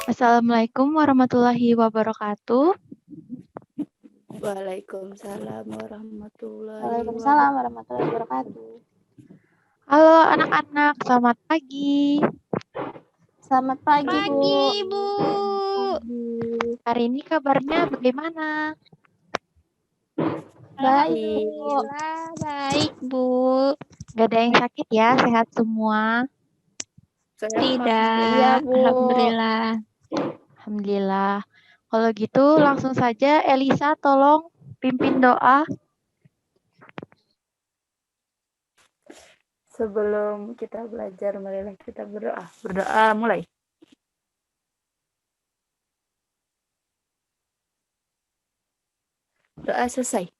Assalamualaikum warahmatullahi wabarakatuh. Waalaikumsalam warahmatullahi Waalaikumsalam wabarakatuh. warahmatullahi wabarakatuh. Halo anak-anak, selamat pagi. Selamat pagi, Bu. Bu. Hari ini kabarnya bagaimana? Baik, Bu. Alhamdulillah baik, Bu. Gak ada yang sakit ya, sehat semua. Tidak. Iya, Bu. Alhamdulillah. Alhamdulillah. Kalau gitu langsung saja Elisa tolong pimpin doa. Sebelum kita belajar, marilah kita berdoa. Berdoa mulai. Doa selesai.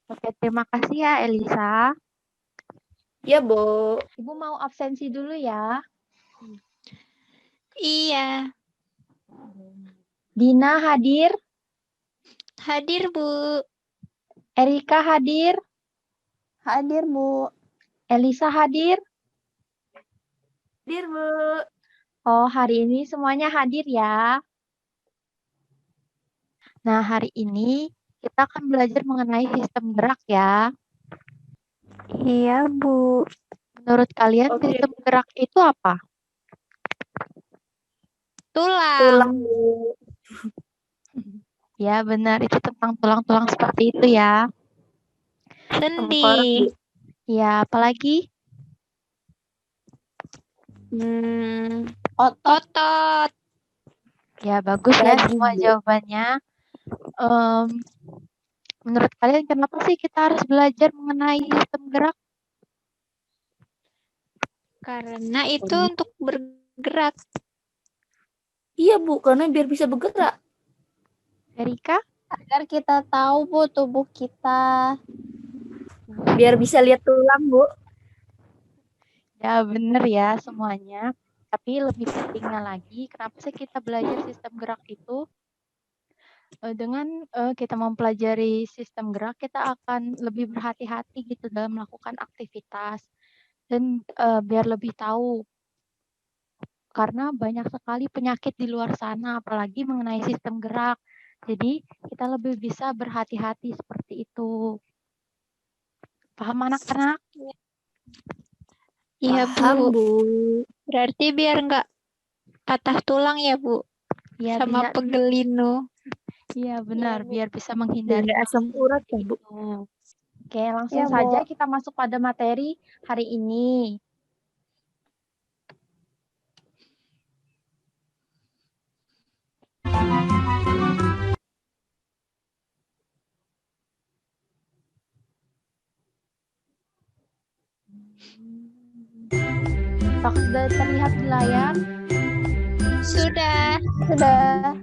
Oke, terima kasih ya Elisa. Ya, Bu. Ibu mau absensi dulu ya. Iya, Dina hadir, hadir, Bu. Erika hadir, Hadir, Bu. Elisa hadir. Hadir, Bu. Oh, hari ini semuanya hadir ya. Nah, hari ini kita akan belajar mengenai sistem gerak ya. Iya, Bu. Menurut kalian Oke. sistem gerak itu apa? Tulang. Bu. Ya, benar. Itu tentang tulang-tulang seperti itu ya. Sendi. Tengkorak, Bu. Ya, apalagi? Otot. Otot. Ya, bagus ya Daging, semua Bu. jawabannya. Menurut kalian kenapa sih kita harus belajar mengenai sistem gerak? Karena itu untuk bergerak. Iya, Bu, karena biar bisa bergerak. Erika? Agar kita tahu, Bu, tubuh kita. Biar bisa lihat tulang, Bu. Ya, benar ya semuanya. Tapi lebih pentingnya lagi, kenapa sih kita belajar sistem gerak itu? Dengan kita mempelajari sistem gerak, kita akan lebih berhati-hati gitu dalam melakukan aktivitas. Dan biar lebih tahu, karena banyak sekali penyakit di luar sana, apalagi mengenai sistem gerak. Jadi kita lebih bisa berhati-hati seperti itu. Paham anak-anak? Iya, Paham, Bu. Bu. Berarti biar nggak patah tulang ya, Bu. Ya, Sama pegel linu. Iya benar, Iya, Bu. biar bisa menghindari Biar asam urat ya, Bu. itu. Oke, langsung Iya, Bu. saja kita masuk pada materi hari ini. Apakah sudah terlihat di layar? Sudah. Sudah.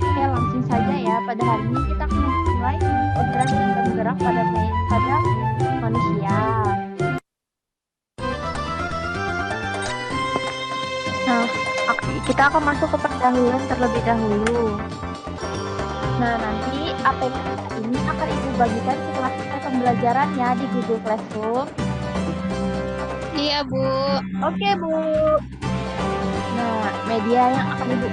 Oke, langsung saja ya. Pada hari ini kita akan memulai pembelajaran sistem gerak pada manusia. Nah, kita akan masuk ke pendahuluan terlebih dahulu. Nah, nanti APK ini akan Ibu bagikan setelah selesai pembelajarannya di Google Classroom. Iya, Bu. Oke, Bu. Nah, media yang akan Ibu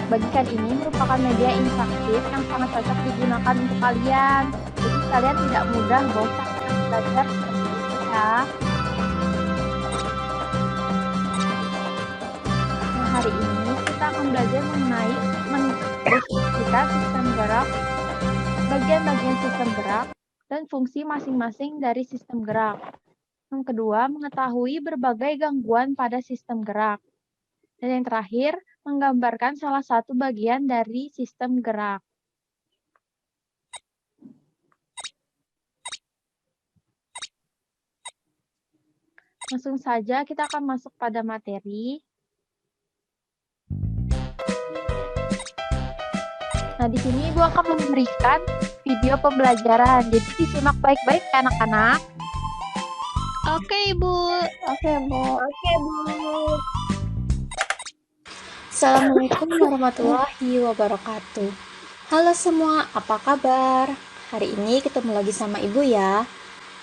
bagikan ini merupakan media interaktif yang sangat cocok digunakan untuk kalian. Jadi kalian tidak mudah bosan belajar seperti itu ya. Nah, hari ini kita akan belajar mengenai kita sistem gerak, bagian-bagian sistem gerak, dan fungsi masing-masing dari sistem gerak. Yang kedua, mengetahui berbagai gangguan pada sistem gerak. Dan yang terakhir, menggambarkan salah satu bagian dari sistem gerak. Langsung saja kita akan masuk pada materi. Nah, di sini Ibu akan memberikan video pembelajaran. Jadi disimak baik-baik ya anak-anak. Oke, Bu. Oke, Bu. Oke, Bu. Assalamualaikum warahmatullahi wabarakatuh. Halo semua, apa kabar? Hari ini ketemu lagi sama Ibu ya.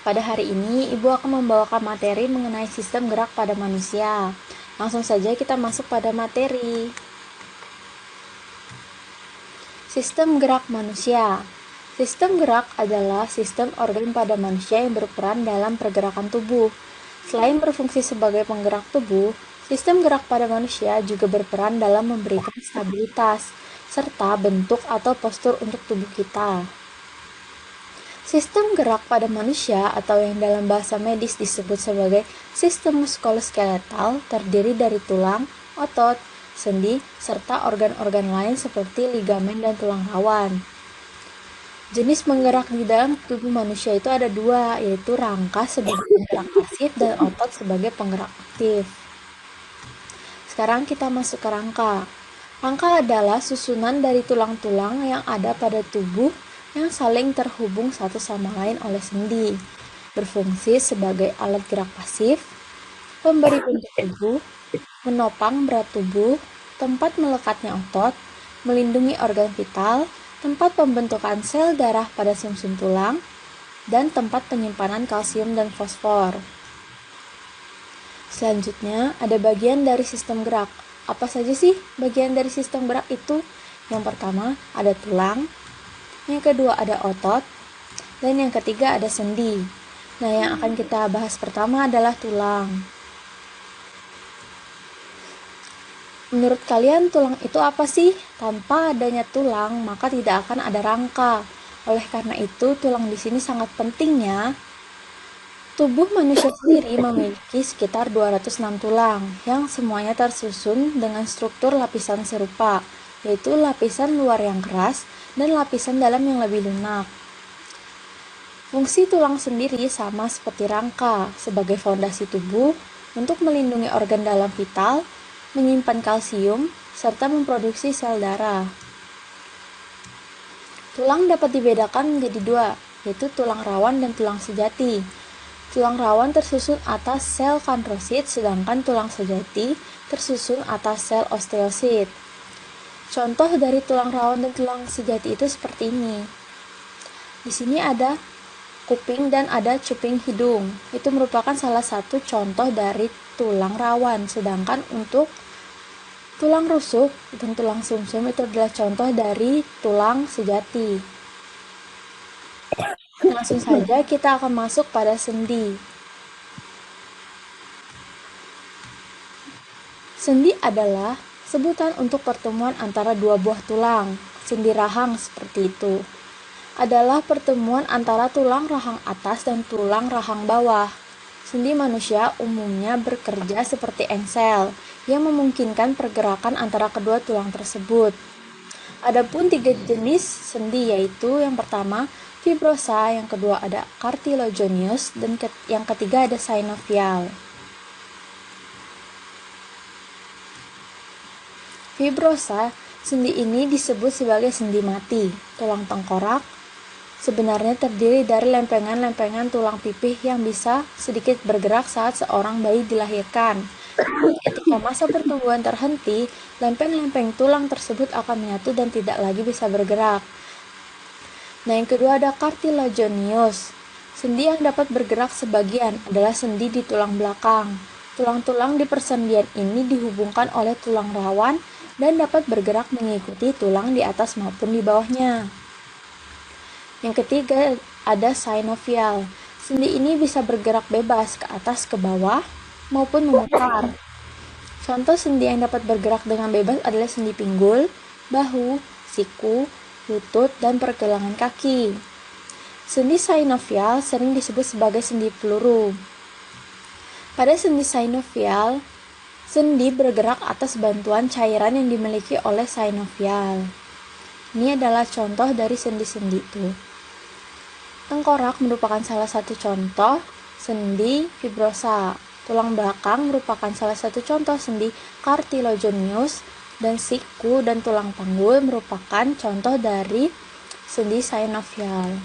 Pada hari ini, Ibu akan membawakan materi mengenai sistem gerak pada manusia. Langsung saja kita masuk pada materi. Sistem gerak manusia. Sistem gerak adalah sistem organ pada manusia yang berperan dalam pergerakan tubuh. Selain berfungsi sebagai penggerak tubuh, sistem gerak pada manusia juga berperan dalam memberikan stabilitas, serta bentuk atau postur untuk tubuh kita. Sistem gerak pada manusia atau yang dalam bahasa medis disebut sebagai sistem muskuloskeletal terdiri dari tulang, otot, sendi, serta organ-organ lain seperti ligamen dan tulang rawan. Jenis penggerak di dalam tubuh manusia itu ada dua, yaitu rangka sebagai penggerak pasif dan otot sebagai penggerak aktif. Sekarang kita masuk ke rangka. Rangka adalah susunan dari tulang-tulang yang ada pada tubuh yang saling terhubung satu sama lain oleh sendi, berfungsi sebagai alat gerak pasif, pemberi bentuk tubuh, menopang berat tubuh, tempat melekatnya otot, melindungi organ vital, tempat pembentukan sel darah pada sumsum tulang, dan tempat penyimpanan kalsium dan fosfor. Selanjutnya, ada bagian dari sistem gerak. Apa saja sih bagian dari sistem gerak itu? Yang pertama, ada tulang. Yang kedua, ada otot. Dan yang ketiga, ada sendi. Nah, yang akan kita bahas pertama adalah tulang. Menurut kalian, tulang itu apa sih? Tanpa adanya tulang, maka tidak akan ada rangka. Oleh karena itu, tulang di sini sangat pentingnya. Tubuh manusia sendiri memiliki sekitar 206 tulang, yang semuanya tersusun dengan struktur lapisan serupa, yaitu lapisan luar yang keras dan lapisan dalam yang lebih lunak. Fungsi tulang sendiri sama seperti rangka, sebagai fondasi tubuh, untuk melindungi organ dalam vital, menyimpan kalsium, serta memproduksi sel darah. Tulang dapat dibedakan menjadi dua, yaitu tulang rawan dan tulang sejati. Tulang rawan tersusun atas sel kondrosit, sedangkan tulang sejati tersusun atas sel osteosit. Contoh dari tulang rawan dan tulang sejati itu seperti ini. Di sini ada kuping dan ada cuping hidung. Itu merupakan salah satu contoh dari tulang rawan, sedangkan untuk tulang rusuk dan tulang sumsum itu adalah contoh dari tulang sejati. Langsung saja kita akan masuk pada sendi. Sendi adalah sebutan untuk pertemuan antara dua buah tulang. Sendi rahang seperti itu. Adalah pertemuan antara tulang rahang atas dan tulang rahang bawah. Sendi manusia umumnya bekerja seperti engsel, yang memungkinkan pergerakan antara kedua tulang tersebut. Adapun 3 jenis sendi, yaitu yang pertama fibrosa, yang kedua ada cartilaginous, dan yang ketiga ada synovial. Fibrosa, sendi ini disebut sebagai sendi mati. Tulang tengkorak sebenarnya terdiri dari lempengan-lempengan tulang pipih yang bisa sedikit bergerak saat seorang bayi dilahirkan. Ketika masa pertumbuhan terhenti, lempeng-lempeng tulang tersebut akan menyatu dan tidak lagi bisa bergerak. Nah, yang kedua ada cartilaginous. Sendi yang dapat bergerak sebagian adalah sendi di tulang belakang. Tulang-tulang di persendian ini dihubungkan oleh tulang rawan dan dapat bergerak mengikuti tulang di atas maupun di bawahnya. Yang ketiga ada synovial. Sendi ini bisa bergerak bebas ke atas ke bawah maupun memutar. Contoh sendi yang dapat bergerak dengan bebas adalah sendi pinggul, bahu, siku, lutut, dan pergelangan kaki. Sendi synovial sering disebut sebagai sendi peluru. Pada sendi synovial, sendi bergerak atas bantuan cairan yang dimiliki oleh synovial. Ini adalah contoh dari sendi-sendi itu. Tengkorak merupakan salah satu contoh sendi fibrosa. Tulang belakang merupakan salah satu contoh sendi cartilaginous, dan siku dan tulang panggul merupakan contoh dari sendi synovial.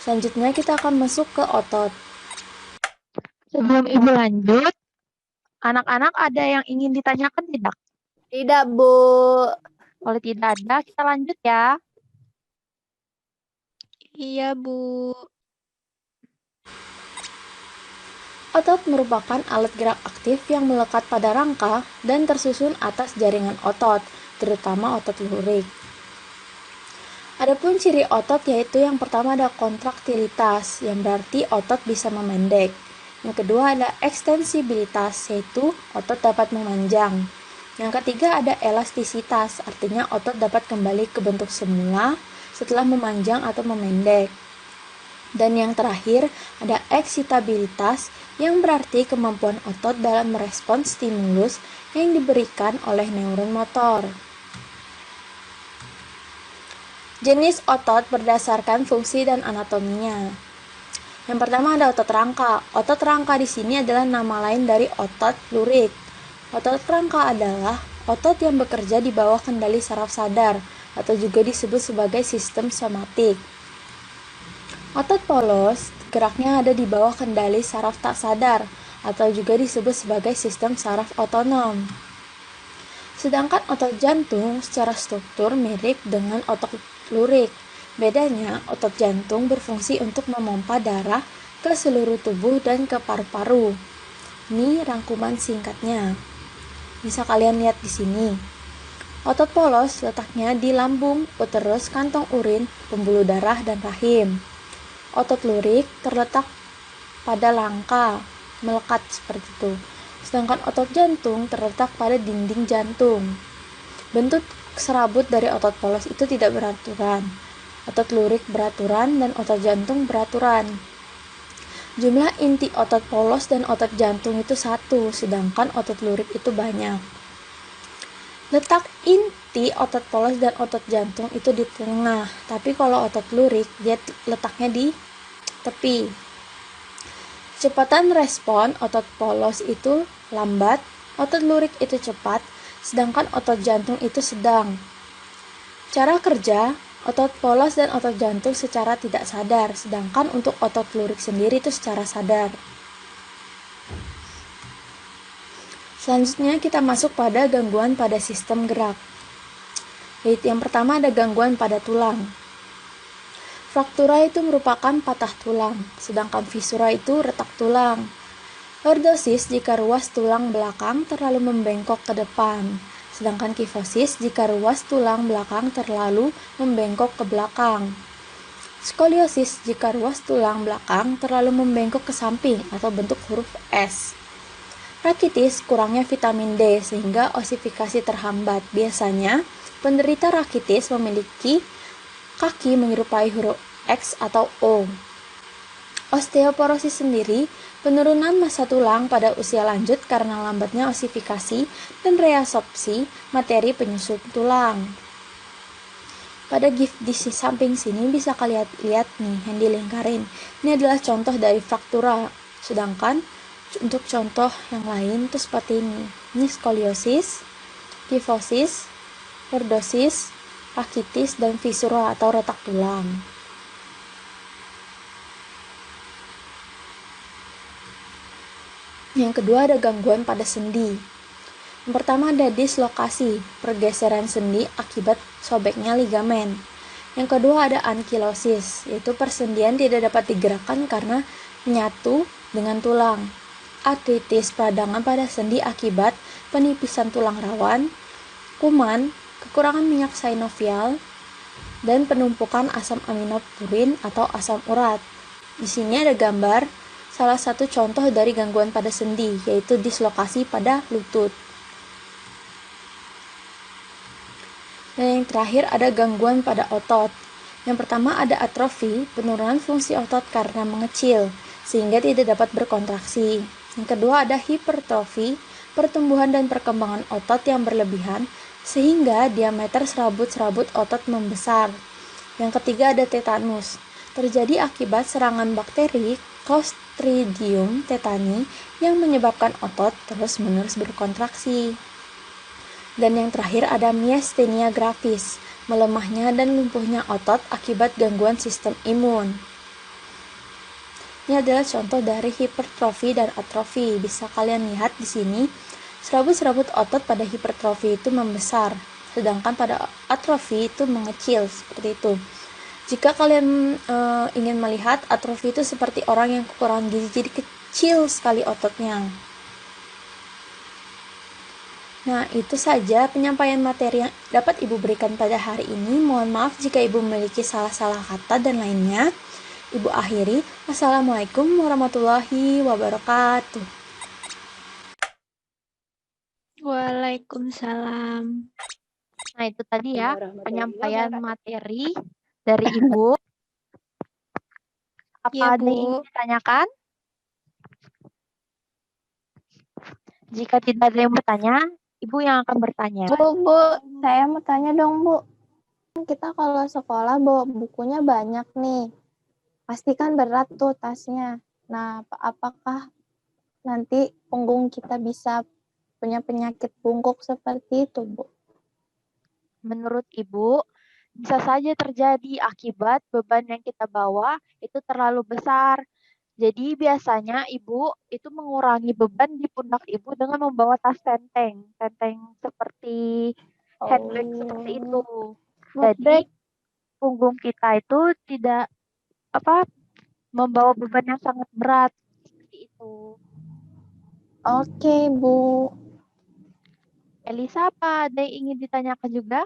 Selanjutnya kita akan masuk ke otot. Sebelum Ibu lanjut, anak-anak ada yang ingin ditanyakan tidak? Tidak, Bu. Kalau tidak ada, kita lanjut ya. Iya, Bu. Otot merupakan alat gerak aktif yang melekat pada rangka dan tersusun atas jaringan otot, terutama otot lurik. Adapun ciri otot yaitu yang pertama ada kontraktilitas, yang berarti otot bisa memendek. Yang kedua ada ekstensibilitas, yaitu otot dapat memanjang. Yang ketiga ada elastisitas, artinya otot dapat kembali ke bentuk semula setelah memanjang atau memendek. Dan yang terakhir ada eksitabilitas, yang berarti kemampuan otot dalam merespons stimulus yang diberikan oleh neuron motor. Jenis otot berdasarkan fungsi dan anatominya. Yang pertama ada otot rangka. Otot rangka di sini adalah nama lain dari otot lurik. Otot rangka adalah otot yang bekerja di bawah kendali saraf sadar atau juga disebut sebagai sistem somatik. Otot polos geraknya ada di bawah kendali saraf tak sadar atau juga disebut sebagai sistem saraf otonom. Sedangkan otot jantung secara struktur mirip dengan otot lurik. Bedanya, otot jantung berfungsi untuk memompa darah ke seluruh tubuh dan ke paru-paru. Ini rangkuman singkatnya. Bisa kalian lihat di sini. Otot polos letaknya di lambung, uterus, kantong urin, pembuluh darah, dan rahim. Otot lurik terletak pada langka, melekat seperti itu. Sedangkan otot jantung terletak pada dinding jantung. Bentuk serabut dari otot polos itu tidak beraturan. Otot lurik beraturan dan otot jantung beraturan. Jumlah inti otot polos dan otot jantung itu satu, sedangkan otot lurik itu banyak. Letak inti otot polos dan otot jantung itu di tengah, tapi kalau otot lurik dia letaknya di tepi. Kecepatan respon otot polos itu lambat, otot lurik itu cepat, sedangkan otot jantung itu sedang. Cara kerja, otot polos dan otot jantung secara tidak sadar, sedangkan untuk otot lurik sendiri itu secara sadar. Selanjutnya kita masuk pada gangguan pada sistem gerak. Yaitu yang pertama ada gangguan pada tulang. Fraktura itu merupakan patah tulang, sedangkan fisura itu retak tulang. Lordosis jika ruas tulang belakang terlalu membengkok ke depan, sedangkan kifosis jika ruas tulang belakang terlalu membengkok ke belakang. Skoliosis jika ruas tulang belakang terlalu membengkok ke samping atau bentuk huruf S. Rakitis kurangnya vitamin D sehingga osifikasi terhambat. Biasanya penderita rakitis memiliki kaki menyerupai huruf X atau O. Osteoporosis sendiri penurunan massa tulang pada usia lanjut karena lambatnya osifikasi dan reabsorpsi materi penyusun tulang. Pada GIF di samping sini bisa kalian lihat nih yang dilingkarin. Ini adalah contoh dari fraktura. Sedangkan untuk contoh yang lain itu seperti ini. Ini skoliosis, kifosis, lordosis, rakitis, dan fisura atau retak tulang. Yang kedua ada gangguan pada sendi. Yang pertama ada dislokasi, pergeseran sendi akibat sobeknya ligamen. Yang kedua ada ankilosis, yaitu persendian tidak dapat digerakkan karena menyatu dengan tulang. Artritis peradangan pada sendi akibat penipisan tulang rawan, kuman, kekurangan minyak sinovial, dan penumpukan asam amino purin atau asam urat. Di sini ada gambar salah satu contoh dari gangguan pada sendi, yaitu dislokasi pada lutut. Dan yang terakhir ada gangguan pada otot. Yang pertama ada atrofi, penurunan fungsi otot karena mengecil, sehingga tidak dapat berkontraksi. Yang kedua ada hipertrofi, pertumbuhan dan perkembangan otot yang berlebihan, sehingga diameter serabut-serabut otot membesar. Yang ketiga ada tetanus, terjadi akibat serangan bakteri Clostridium tetani yang menyebabkan otot terus-menerus berkontraksi. Dan yang terakhir ada miastenia gravis, melemahnya dan lumpuhnya otot akibat gangguan sistem imun. Ini adalah contoh dari hipertrofi dan atrofi. Bisa kalian lihat di sini, serabut-serabut otot pada hipertrofi itu membesar, sedangkan pada atrofi itu mengecil, seperti itu. Jika kalian ingin melihat atrofi itu seperti orang yang kekurangan gizi, kecil sekali ototnya. Nah, itu saja penyampaian materi yang dapat Ibu berikan pada hari ini. Mohon maaf jika Ibu memiliki salah-salah kata dan lainnya. Ibu akhiri. Wassalamualaikum warahmatullahi wabarakatuh. Waalaikumsalam. Nah, itu tadi ya Warahmatullahi penyampaian wabarakatuh. materi dari Ibu. Apa Iya, ada yang ingin Bu. ditanyakan? Jika tidak ada yang bertanya, Ibu yang akan bertanya. Bu, saya mau tanya dong, Bu. Kita kalau sekolah bawa bukunya banyak nih. Pasti kan berat tuh tasnya. Nah, apakah nanti punggung kita bisa punya penyakit bungkuk seperti itu, Bu? Menurut Ibu, bisa saja terjadi akibat beban yang kita bawa itu terlalu besar. Jadi biasanya Ibu itu mengurangi beban di pundak Ibu dengan membawa tas tenteng seperti handbag seperti itu. Jadi punggung kita itu tidak membawa beban yang sangat berat seperti itu. Oke, Bu. Elisa, apa ada yang ingin ditanyakan juga?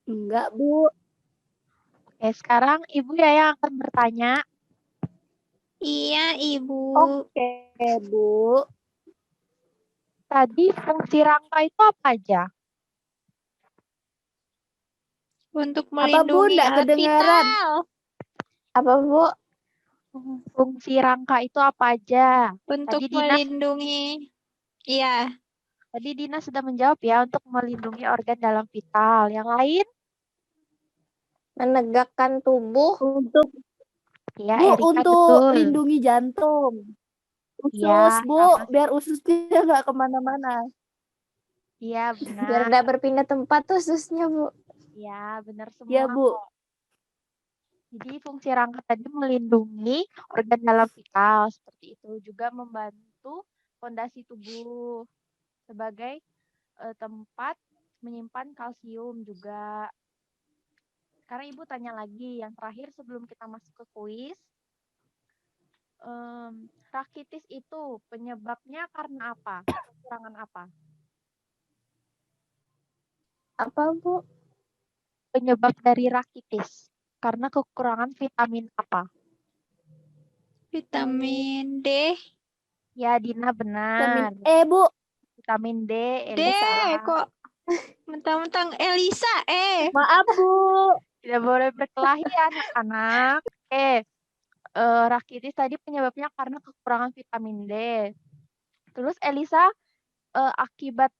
Enggak, Bu. Oke, sekarang Ibu ya yang akan bertanya. Iya, Ibu. Oke, Bu. Tadi fungsi rangka itu apa aja? Untuk Apa, Bu? melindungi Nggak alat kedengaran? vital. Apa, Bu? Fungsi rangka itu apa aja? Untuk Tadi Dina, melindungi. Iya. tadi Dina sudah menjawab ya untuk melindungi organ dalam vital. Yang lain? Menegakkan tubuh. Untuk Ya, Bu, Erika untuk betul. lindungi jantung. Usus, Ya, Bu, sama. biar ususnya nggak kemana-mana. Iya, Biar benar. tidak berpindah tempat khususnya, Bu. Ya, benar semua Ya, Bu. kok. Jadi fungsi rangka tadi melindungi organ dalam vital seperti itu, juga membantu fondasi tubuh sebagai tempat menyimpan kalsium juga. Sekarang Ibu tanya lagi yang terakhir sebelum kita masuk ke kuis. Rakitis itu penyebabnya karena apa? Kekurangan apa? Apa, Bu? Penyebab dari rakitis karena kekurangan vitamin apa? Vitamin D. Ya, Dina benar. Vitamin E, Bu. Vitamin D, D. Elisa. Kok mentang-mentang Elisa, Maaf, Bu. Tidak boleh berkelahi ya anak-anak. Rakitis tadi penyebabnya karena kekurangan vitamin D. Terus Elisa, akibat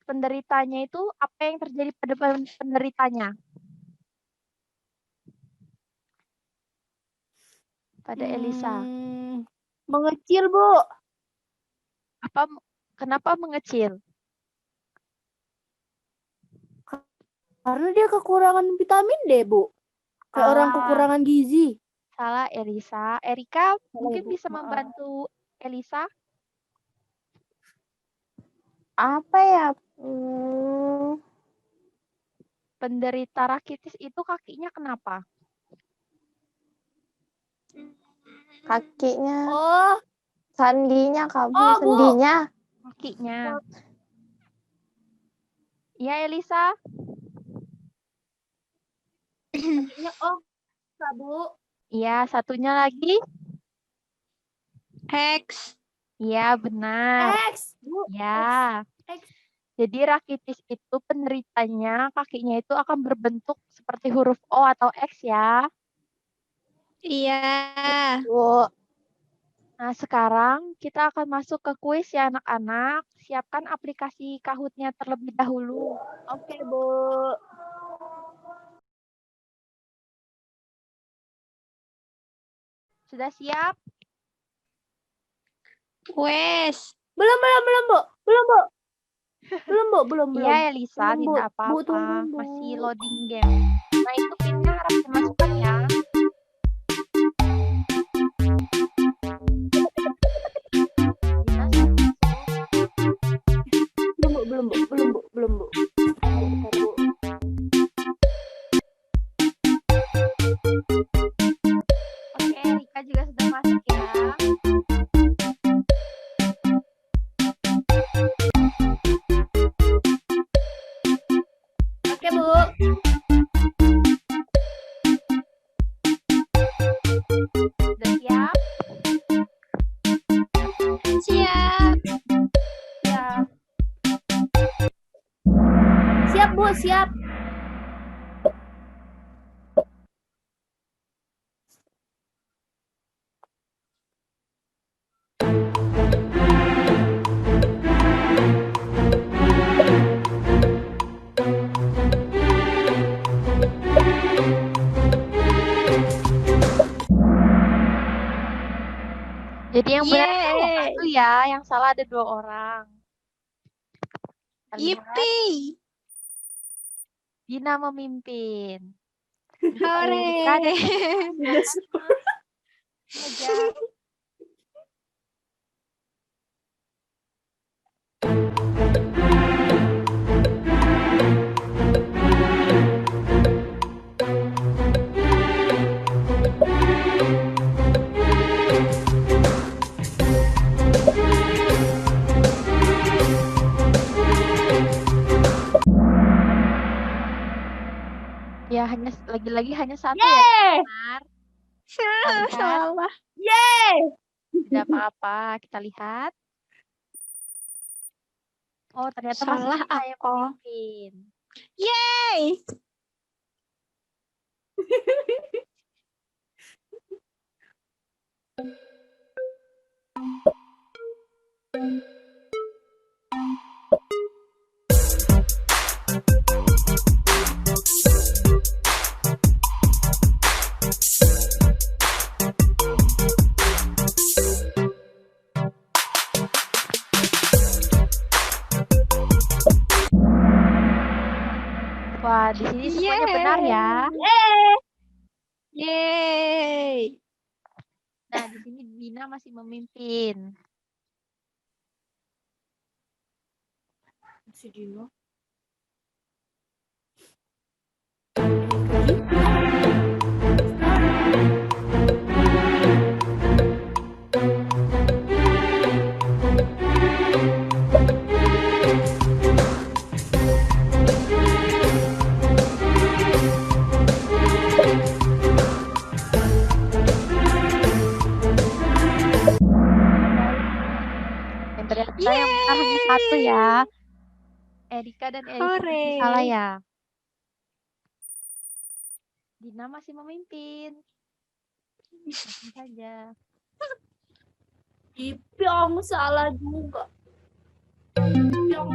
penderitanya itu apa yang terjadi pada penderitanya? Pada Elisa. Mengecil, Bu. Kenapa mengecil? Karena dia kekurangan vitamin D, Bu. Kayak orang kekurangan gizi. Salah, Elisa. Erika mungkin Ibu. bisa Maaf. membantu Elisa. Apa ya? Penderita rakitis itu kakinya kenapa? Kakinya, Oh, sandinya kabur, Oh, Bu. sendinya. Kakinya. Iya, Elisa. kakinya Bu. Iya, satunya lagi. X. Iya, benar. X, Bu. Ya. X. Jadi rakitis itu penderitanya kakinya itu akan berbentuk seperti huruf O atau X ya. Iya. Bu. Nah, sekarang kita akan masuk ke kuis ya anak-anak. Siapkan aplikasi Kahoot-nya terlebih dahulu. Oke, Bu. Sudah siap? Wes. Belum, Bu. Belum. Iya, Elisa, Belum, Bu. tidak Bu, apa-apa. tungguin, Bu. Masih loading game. Nah, itu pinnya harus dimasukkan ya. Belum, Bu. Bentar, Bu. Oke, Rika juga sudah masuk ya. Jadi yang benar itu Yeay. satu ya, yang salah ada 2 orang. Kita lihat, Yippee. Dina memimpin. Hore. Erika dan Fajar. Ya hanya lagi-lagi hanya satu ya benar. Kita lihat, Salah. tidak apa-apa. Kita lihat. Oh ternyata masih Salah Dina yang aku. memimpin. Yeay. Wah di sini semuanya benar ya. Yeay. Nah di sini Dina masih memimpin. Si Dino. Yang ternyata yang benar hanya satu ya. Erika dan Erika Hore. masih salah ya. Dina masih memimpin. Langsung saja. Ipyong salah juga. Ipyong.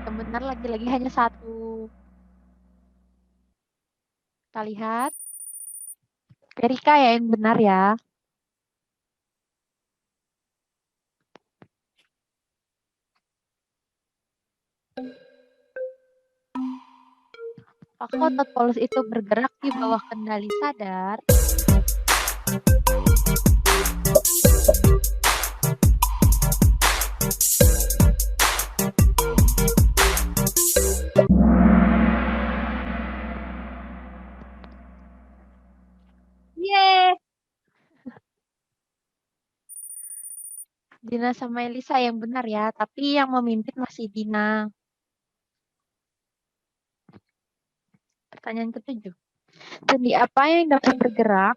Yang benar lagi-lagi hanya satu. Kita lihat. Erika ya yang benar ya. Apakah otot polus itu bergerak di bawah kendali sadar? Yeay. Dina sama Elisa yang benar ya, tapi yang memimpin masih Dina. Pertanyaan ke-7. Sendi apa yang dapat bergerak?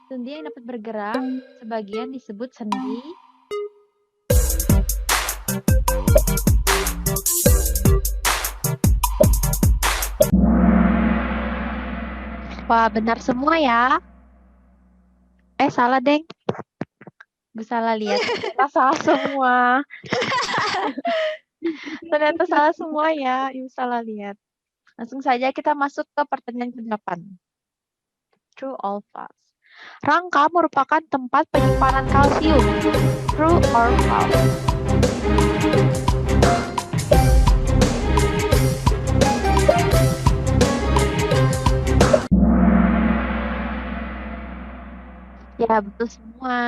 Sendi yang dapat bergerak sebagian disebut sendi. Wah, benar semua ya. Salah, Deng. Gue salah lihat. Ternyata salah semua. Ternyata salah semua ya. Ibu salah lihat. Langsung saja kita masuk ke pertanyaan ke-8. True or false? Rangka merupakan tempat penyimpanan kalsium. True or false? Ya, betul semua.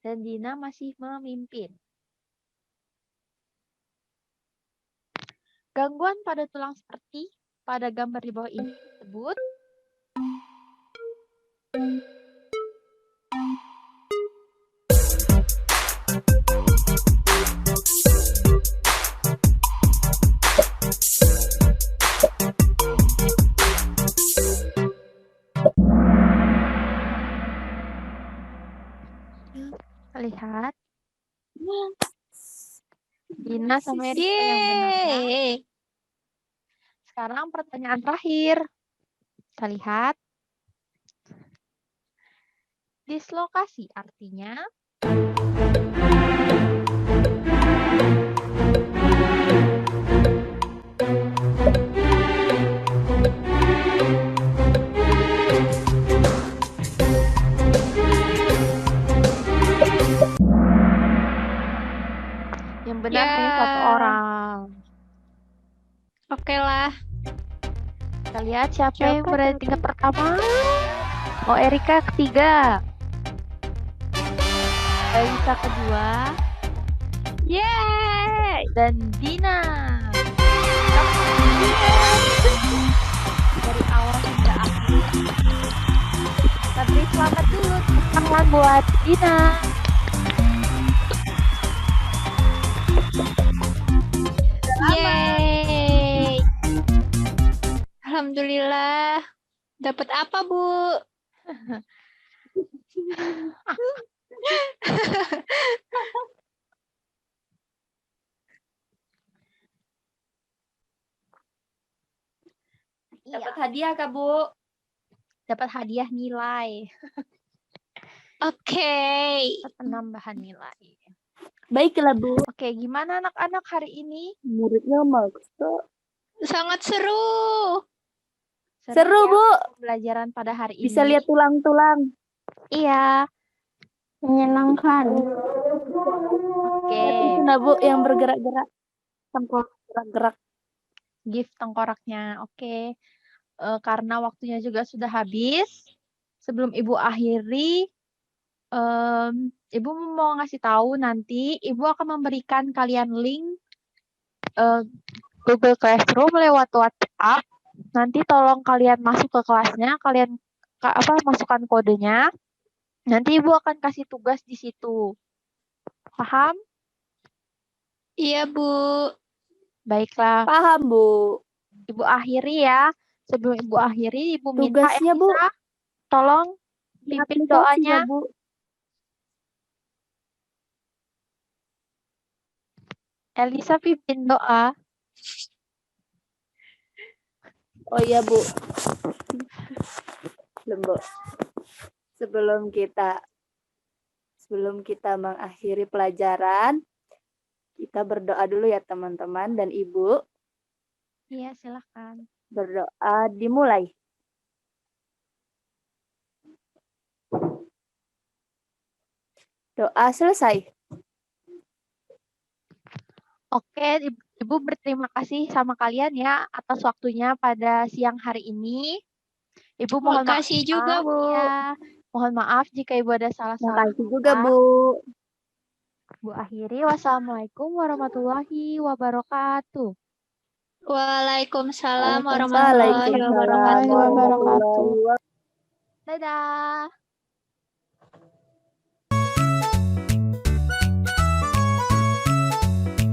Dan Dina masih memimpin. Gangguan pada tulang seperti pada gambar di bawah ini disebut Lihat. Dina sama Erika yang benar ya. Yeay. Sekarang pertanyaan terakhir. Kita lihat. Dislokasi artinya yang benar nih Ya. satu orang. Oke lah. Kita lihat siapa yang Siapa berada di tingkat pertama. Oh, Erika ketiga. Elisa kedua. Yeay. Dan Dina. Dari awal hingga akhir. Kita beri selamat dulu. Tepuk tangan buat Dina. Yeay. Alhamdulillah. Dapat apa, Bu? Dapat hadiah Kak Bu. Dapat hadiah nilai. Oke. Penambahan nilai. Baiklah Bu. Oke, gimana anak-anak hari ini? Muridnya maksa. Sangat seru. Seru ya Bu. Pembelajaran pada hari ini. Bisa lihat tulang-tulang. Iya. Menyenangkan. Oke. Itu nah Bu yang bergerak-gerak. Tengkok gerak-gerak. Gift tengkoraknya. Oke. Karena waktunya juga sudah habis. Sebelum Ibu akhiri, Ibu mau ngasih tahu nanti Ibu akan memberikan kalian link Google Classroom lewat WhatsApp. Nanti tolong kalian masuk ke kelasnya, kalian masukkan kodenya. Nanti Ibu akan kasih tugas di situ. Paham? Iya, Bu. Baiklah. Paham Bu. Ibu akhiri ya. Sebelum Ibu akhiri, Ibu minta Tugasnya Bu. Elisa, tolong pimpin doanya. Bu. Elisa pimpin doa. Oh iya Bu. Bu. Sebelum kita mengakhiri pelajaran, kita berdoa dulu ya teman-teman dan Ibu. Iya, silakan. Berdoa dimulai. Doa selesai. Oke, Ibu berterima kasih sama kalian ya atas waktunya pada siang hari ini. Ibu mohon maaf. Makasih juga, Bu. Ya. Mohon maaf jika Ibu ada salah-salah. Makasih juga Bu. Bu akhiri, wassalamualaikum warahmatullahi wabarakatuh. Waalaikumsalam warahmatullahi Waalaikumsalam wabarakatuh. warahmatullahi wabarakatuh. Dadah.